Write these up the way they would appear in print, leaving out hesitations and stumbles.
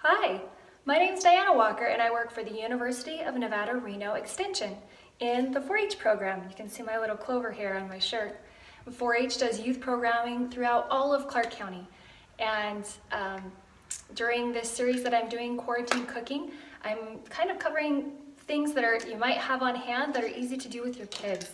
Hi, my name is Diana Walker and I work for the University of Nevada, Reno Extension in the 4-H program. You can see my little clover here on my shirt. 4-H does youth programming throughout all of Clark County, and during this series that I'm doing, Quarantine Cooking, I'm kind of covering things that you might have on hand that are easy to do with your kids.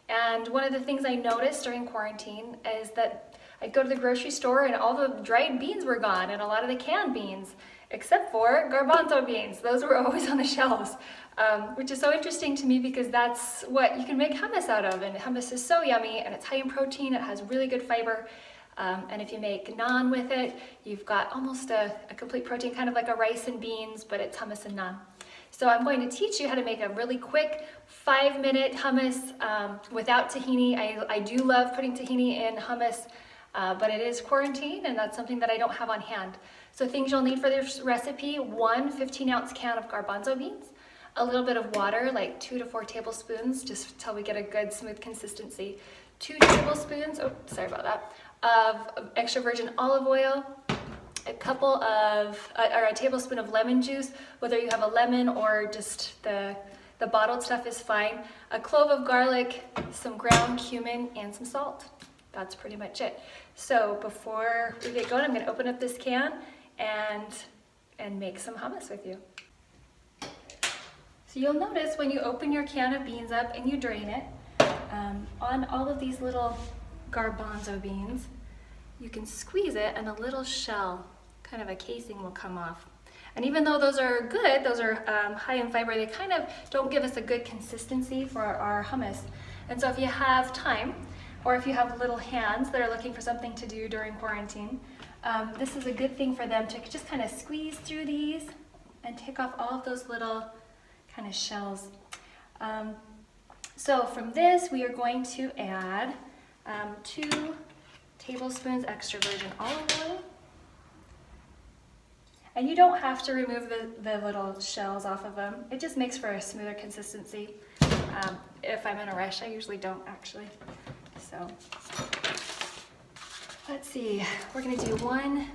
And one of the things I noticed during quarantine is that I'd go to the grocery store and all the dried beans were gone and a lot of the canned beans, except for garbanzo beans. Those were always on the shelves, which is so interesting to me because that's what you can make hummus out of. And hummus is so yummy and it's high in protein, it has really good fiber. And if you make naan with it, you've got almost a complete protein, kind of like a rice and beans, but it's hummus and naan. So I'm going to teach you how to make a really quick 5-minute hummus without tahini. I do love putting tahini in hummus, but it is quarantine and that's something that I don't have on hand. So things you'll need for this recipe: 1 15-ounce can of garbanzo beans, a little bit of water, like 2 to 4 tablespoons, just until we get a good smooth consistency, 2 tablespoons, of extra virgin olive oil, a tablespoon of lemon juice, whether you have a lemon or just the bottled stuff is fine, a clove of garlic, some ground cumin, and some salt. That's pretty much it. So before we get going, I'm going to open up this can and make some hummus with you. So you'll notice when you open your can of beans up and you drain it, on all of these little garbanzo beans, you can squeeze it and a little shell, kind of a casing, will come off. And even though those are good, those are high in fiber, they kind of don't give us a good consistency for our hummus. And so if you have time, or if you have little hands that are looking for something to do during quarantine, this is a good thing for them to just kind of squeeze through these and take off all of those little kind of shells. So from this, we are going to add 2 tablespoons extra virgin olive oil. And you don't have to remove the little shells off of them. It just makes for a smoother consistency. If I'm in a rush, I usually don't actually. So let's see, we're gonna do 1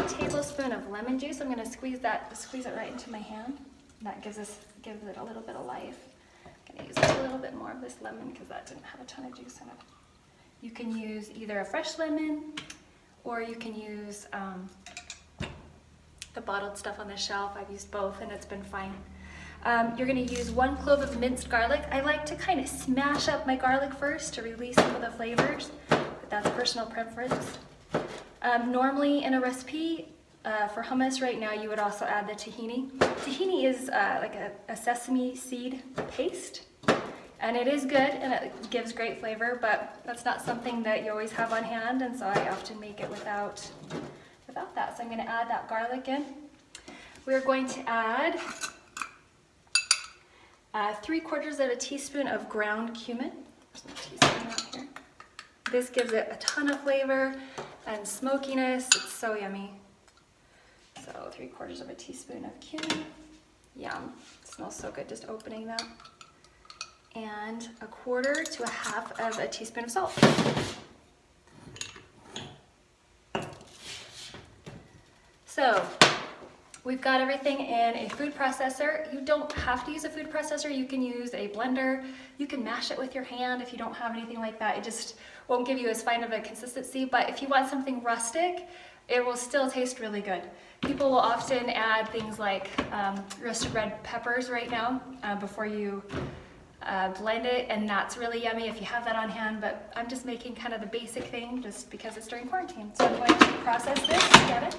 tablespoon of lemon juice. I'm gonna squeeze it right into my hand. That gives it a little bit of life. I'm gonna use a little bit more of this lemon because that didn't have a ton of juice in it. You can use either a fresh lemon or you can use the bottled stuff on the shelf. I've used both and it's been fine. You're going to use 1 clove of minced garlic. I like to kind of smash up my garlic first to release some of the flavors, but that's personal preference. Normally in a recipe for hummus right now, you would also add the tahini. Tahini is like a sesame seed paste, and it is good and it gives great flavor, but that's not something that you always have on hand, and so I often make it without that. So I'm going to add that garlic in. We're going to add 3/4 of a teaspoon of ground cumin. There's my teaspoon out here. This gives it a ton of flavor and smokiness. It's so yummy. So 3/4 of a teaspoon of cumin. Yum. It smells so good just opening that. And 1/4 to 1/2 of a teaspoon of salt. So we've got everything in a food processor. You don't have to use a food processor. You can use a blender. You can mash it with your hand if you don't have anything like that. It just won't give you as fine of a consistency, but if you want something rustic, it will still taste really good. People will often add things like roasted red peppers right now before you blend it, and that's really yummy if you have that on hand, but I'm just making kind of the basic thing just because it's during quarantine. So I'm going to process this, get it.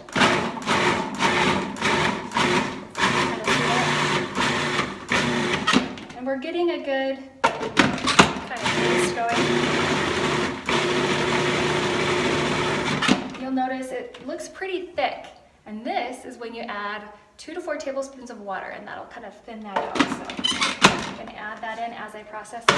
And we're getting a good kind of paste going. You'll notice it looks pretty thick, and this is when you add 2 to 4 tablespoons of water, and that'll kind of thin that out. So I'm going to add that in as I process it.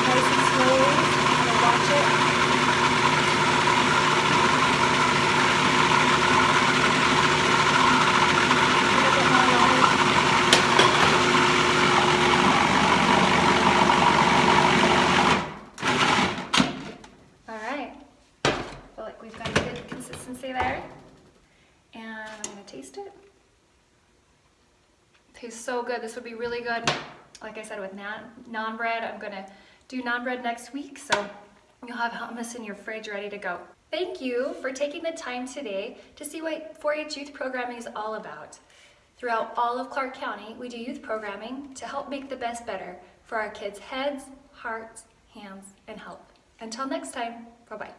Nice and slowly, I'm going to watch it. A little bit more water. Tastes so good. This would be really good, like I said, with naan bread. I'm gonna do naan bread next week, so you'll have hummus in your fridge ready to go. Thank you for taking the time today to see what 4-H youth programming is all about. Throughout all of Clark County, we do youth programming to help make the best better for our kids' heads, hearts, hands, and health. Until next time, bye-bye.